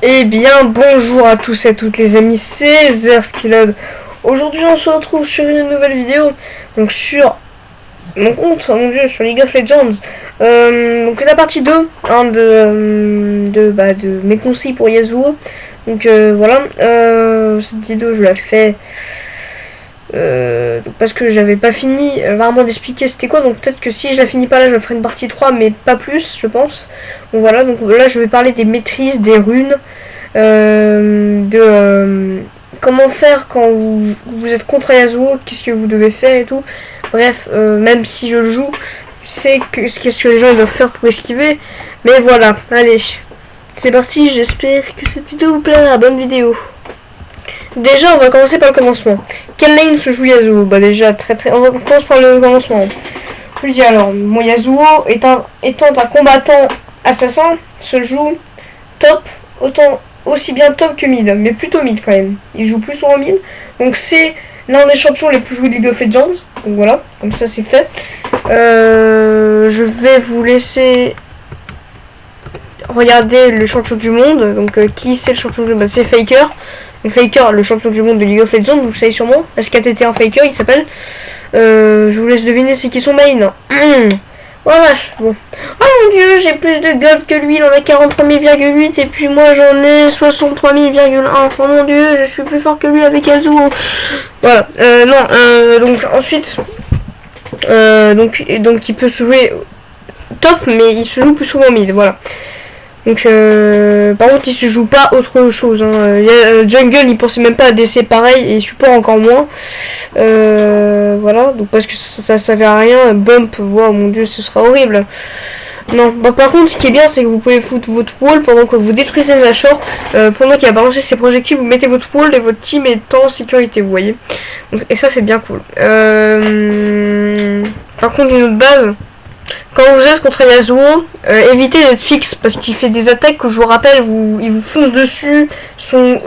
Eh bien, bonjour à tous et à toutes les amis, c'est Zerskilod. Aujourd'hui, on se retrouve sur une nouvelle vidéo, donc sur mon compte, oh mon dieu, sur League of Legends. Donc la partie 2 hein, de mes conseils pour Yasuo. Donc voilà, cette vidéo je la fais parce que j'avais pas fini vraiment d'expliquer c'était quoi, donc peut-être que si je la finis pas là je ferai une partie 3 mais pas plus je pense. Donc voilà, donc là je vais parler des maîtrises, des runes, comment faire quand vous êtes contre Yasuo, qu'est-ce que vous devez faire et tout. Bref, même si je le joue, je sais qu'est-ce que les gens doivent faire pour esquiver, mais voilà, allez, c'est parti, j'espère que cette vidéo vous plaira, bonne vidéo. Déjà, on va commencer par le commencement. Quelle lane se joue Yasuo? Bah déjà, on va commencer par le commencement. Je lui dis alors, mon Yasuo étant un combattant assassin, se joue top, aussi bien top que mid, mais plutôt mid quand même. Il joue plus souvent mid, donc c'est l'un des champions les plus joués de League of Legends. Donc voilà, comme ça c'est fait. Je vais vous laisser regarder le champion du monde. Donc qui c'est le champion du monde? C'est Faker. Faker, le champion du monde de League of Legends, vous savez sûrement. SKTT un Faker, il s'appelle. Je vous laisse deviner c'est qui son main. Voilà, bon. Oh mon dieu, j'ai plus de gold que lui, il en a 43 000,8 et puis moi j'en ai 63 000,1. Oh mon dieu, je suis plus fort que lui avec Yasuo. Voilà, donc ensuite, donc il peut se jouer top, mais il se joue plus souvent mid, voilà. Donc par contre il se joue pas autre chose hein. Jungle il pensait même pas à DC pareil et support encore moins, voilà, donc parce que ça servait à rien. Bump, wow mon dieu ce sera horrible. Non, bah par contre ce qui est bien c'est que vous pouvez foutre votre wall pendant que vous détruisez le Nashor, pendant qu'il a balancé ses projectiles vous mettez votre wall et votre team est en sécurité, vous voyez. Donc, et ça c'est bien cool. Par contre une autre base, quand vous êtes contre Yasuo, évitez d'être fixe parce qu'il fait des attaques que je vous rappelle, il vous fonce dessus, son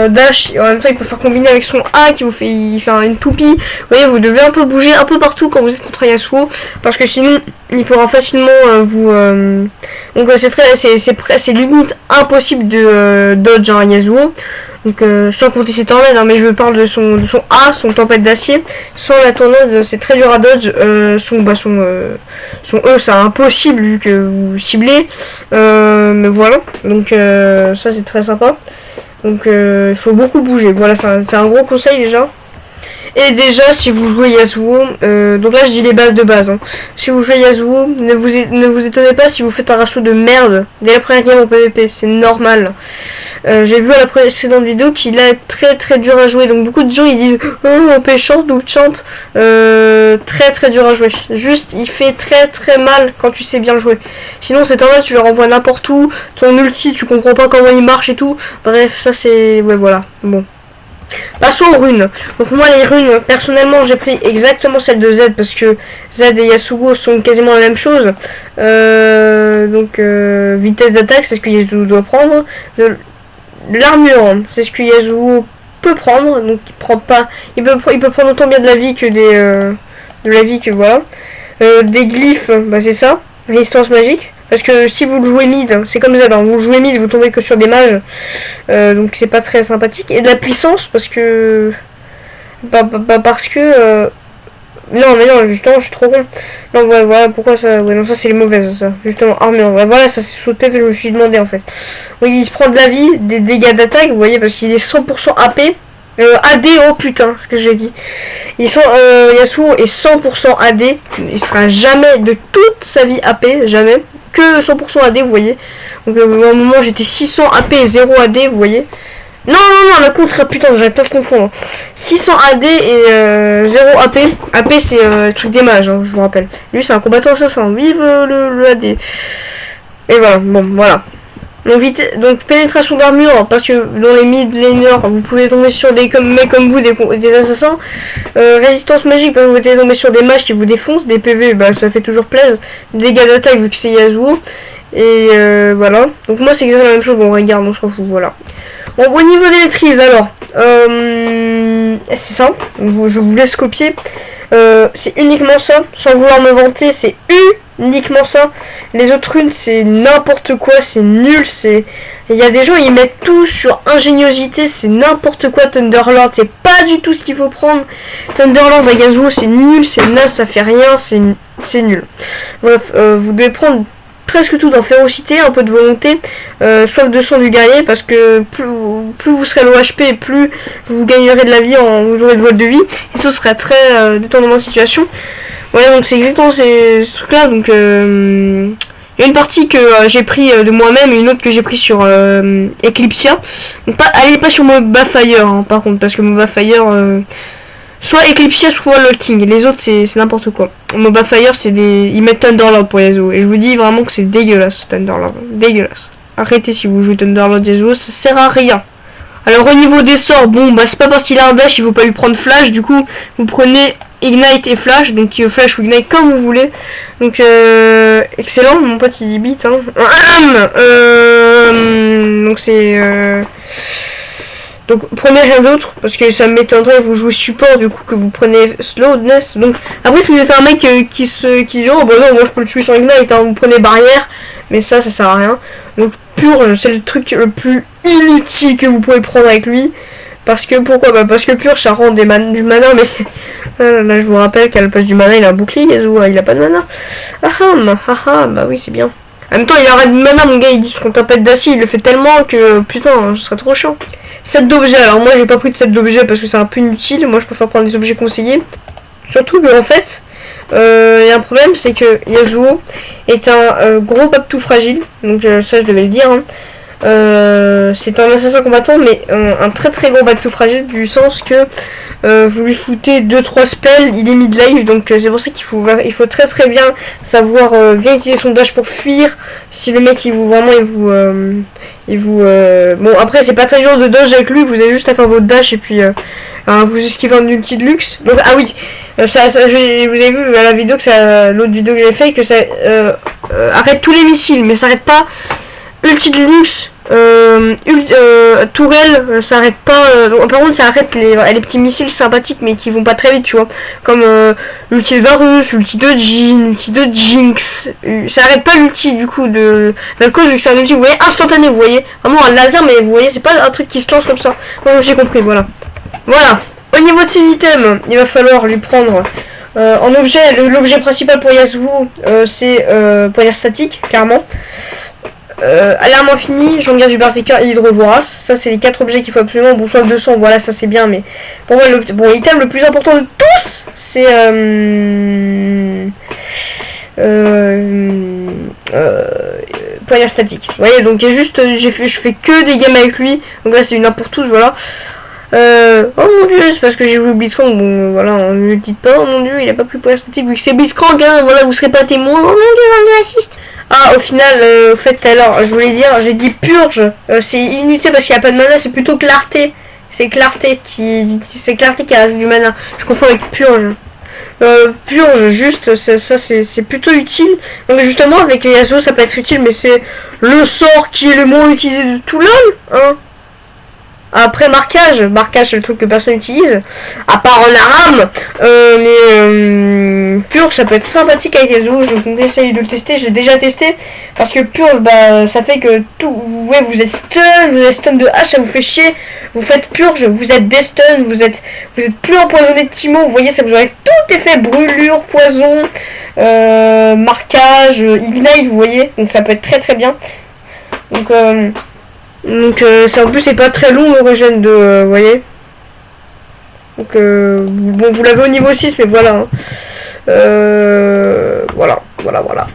dash, et en même temps il peut faire combiner avec son A qui il fait une toupie. Vous voyez, vous devez un peu bouger un peu partout quand vous êtes contre Yasuo parce que sinon il pourra facilement donc c'est limite impossible de dodge un Yasuo. Donc sans compter ses tornades, hein, mais je parle de son A, son tempête d'acier. Sans la tornade c'est très dur à dodge. Son E c'est impossible vu que vous ciblez, mais voilà, donc ça c'est très sympa. Donc il faut beaucoup bouger, voilà, c'est un gros conseil déjà. Et déjà si vous jouez Yasuo, donc là je dis les bases de base hein. Si vous jouez Yasuo, ne vous étonnez pas si vous faites un ratio de merde dès la première game en PvP, c'est normal. J'ai vu à la précédente vidéo qu'il est très très dur à jouer, donc beaucoup de gens ils disent oh OP champ, double champ, très très dur à jouer. Juste il fait très très mal quand tu sais bien le jouer. Sinon c'est normal, tu le renvoies n'importe où, ton ulti tu comprends pas comment il marche et tout. Bref, ça c'est, ouais voilà, bon. Passons aux runes. Donc moi les runes, personnellement j'ai pris exactement celle de Z parce que Z et Yasuo sont quasiment la même chose. Vitesse d'attaque c'est ce que Yasuo doit prendre. L'armure c'est ce que Yasuo peut prendre, donc il peut prendre autant bien de la vie que voilà. Des glyphes, bah c'est ça, résistance magique. Parce que si vous le jouez mid, c'est comme ça, vous jouez mid, vous tombez que sur des mages, donc c'est pas très sympathique. Et de la puissance, parce que... non mais non, justement, je suis trop con. Non, voilà pourquoi ça... Ouais, non, ça c'est les mauvaises, ça. Justement, armure, voilà, ça c'est saut de PV, je me suis demandé en fait. Oui, il se prend de la vie, des dégâts d'attaque, vous voyez, parce qu'il est 100% AP. AD, oh putain, ce que j'ai dit. Yasuo est 100% AD, il sera jamais de toute sa vie AP, jamais. Que 100% AD, vous voyez. Donc à un moment j'étais 600 AP et 0 AD, vous voyez. Non, la contre, putain, j'avais pas de confondre. 600 AD et 0 AP. AP c'est le truc des mages, hein, je vous rappelle. Lui c'est un combattant assassin, vive le AD. Et voilà, bon, voilà. Donc pénétration d'armure, parce que dans les mid laners vous pouvez tomber sur des mecs comme vous, des assassins. Résistance magique, parce que vous pouvez tomber sur des mages qui vous défoncent. Des PV, bah ça fait toujours plaisir. Dégâts d'attaque vu que c'est Yasuo. Et voilà, donc moi c'est exactement la même chose. Bon regarde, on se fout, voilà. Bon, au niveau des maîtrises alors, c'est simple, je vous laisse copier. C'est uniquement ça, sans vouloir me vanter, c'est uniquement ça. Les autres runes, c'est n'importe quoi, c'est nul, c'est... Il y a des gens, ils mettent tout sur ingéniosité, c'est n'importe quoi. Thunderlord, c'est pas du tout ce qu'il faut prendre. Thunderlord à Yasuo, c'est nul, c'est naze, ça fait rien, c'est nul. Bref, vous devez prendre presque tout dans férocité, un peu de volonté, soif de sang du guerrier, parce que plus vous serez low HP, plus vous gagnerez de la vie, vous aurez de vol de vie, et ce serait très détournement de situation. Voilà, donc c'est exactement ce truc là. Donc il y a une partie que j'ai pris de moi-même et une autre que j'ai pris sur Eclipsia. Donc allez pas sur Moba Fire hein, par contre, parce que Moba Fire soit Eclipsia soit Lord King, les autres c'est n'importe quoi. Moba Fire c'est ils mettent Thunderlord pour Yasuo, et je vous dis vraiment que c'est dégueulasse Thunderlord, dégueulasse. Arrêtez si vous jouez Thunderlord Yasuo, ça sert à rien. Alors au niveau des sorts, bon bah c'est pas parce qu'il a un dash, il faut pas lui prendre flash, du coup vous prenez Ignite et Flash, donc Flash ou Ignite comme vous voulez. Donc excellent, mon pote il dit beat hein. Donc c'est donc prenez rien d'autre, parce que ça m'étonnerait, vous jouez support du coup que vous prenez slowness. Donc après si vous êtes un mec qui dit oh bah non moi je peux le tuer sans Ignite hein, vous prenez barrière, mais ça sert à rien. Donc Purge c'est le truc le plus inutile que vous pouvez prendre avec lui. Parce que pourquoi? Bah parce que Purge ça rend du mana, mais là je vous rappelle qu'à la place du mana il a un bouclier, Yasuo il a pas de mana. Bah oui c'est bien. En même temps il arrête de mana mon gars, il dit qu'on tempête d'acier, il le fait tellement que putain ce serait trop chiant. Set d'objets, alors moi j'ai pas pris de set d'objets parce que c'est un peu inutile, moi je préfère prendre des objets conseillés. Surtout que en fait il y a un problème, c'est que Yasuo est un gros back tout fragile, donc ça je devais le dire hein. C'est un assassin combattant mais un très très gros back to fragile, du sens que vous lui foutez 2-3 spells, il est mid-life, donc c'est pour ça qu'il faut très très bien savoir bien utiliser son dash pour fuir si le mec il vous bon après c'est pas très dur de dodge avec lui, vous avez juste à faire votre dash et puis vous esquivez un ulti de luxe. Donc ah oui vous avez vu à la vidéo que l'autre vidéo que j'ai fait que ça arrête tous les missiles, mais ça arrête pas ulti de luxe, tourelle, ça arrête pas. Par contre, ça arrête les petits missiles sympathiques, mais qui vont pas très vite, tu vois. Comme l'ulti de Varus, l'ulti de Jhin, l'ulti de Jinx. Ça arrête pas l'ulti du coup de la cause, vu que c'est un ulti, vous voyez, instantané, vous voyez. Vraiment un laser, mais vous voyez, c'est pas un truc qui se lance comme ça. Moi, j'ai compris, voilà. Voilà. Au niveau de ses items, il va falloir lui prendre. En objet, l'objet principal pour Yasuo, c'est poignard statique, clairement. Alarme infinie, jambes du berserker et hydrovorace. Ça c'est les 4 objets qu'il faut absolument. Bon, soif de sang, voilà, ça c'est bien, mais pour moi l'item le plus important de tous c'est poignard statique. Vous voyez, donc juste je fais que des games avec lui. Donc là c'est une 1 pour tous, voilà. Oh mon dieu, c'est parce que j'ai vu Blitzcrank. Bon voilà, ne le dites pas, oh mon dieu, il a pas pris poignard statique vu que c'est Blitzcrank, hein, voilà, vous serez pas témoin. Oh mon dieu, un assist. Ah, au final, au fait, alors, je voulais dire, j'ai dit Purge, c'est inutile parce qu'il n'y a pas de mana, c'est plutôt Clarté. C'est Clarté qui a du mana. Je confonds avec Purge. Purge, juste, ça c'est plutôt utile. Donc justement, avec Yasuo, ça peut être utile, mais c'est le sort qui est le moins utilisé de tout LoL, hein. Après marquage c'est le truc que personne n'utilise à part en arame, mais Purge ça peut être sympathique avec Yasuo, donc essaye de le tester, j'ai déjà testé parce que Purge bah ça fait que tout, vous êtes stun de hache, ça vous fait chier, vous faites Purge, vous êtes destun, vous êtes plus empoisonné de Timo, vous voyez ça vous enlève tout effet brûlure, poison, marquage, ignite, vous voyez, donc ça peut être très très bien. Donc ça en plus c'est pas très long le régène de vous voyez. Donc bon vous l'avez au niveau 6 mais voilà hein. Voilà.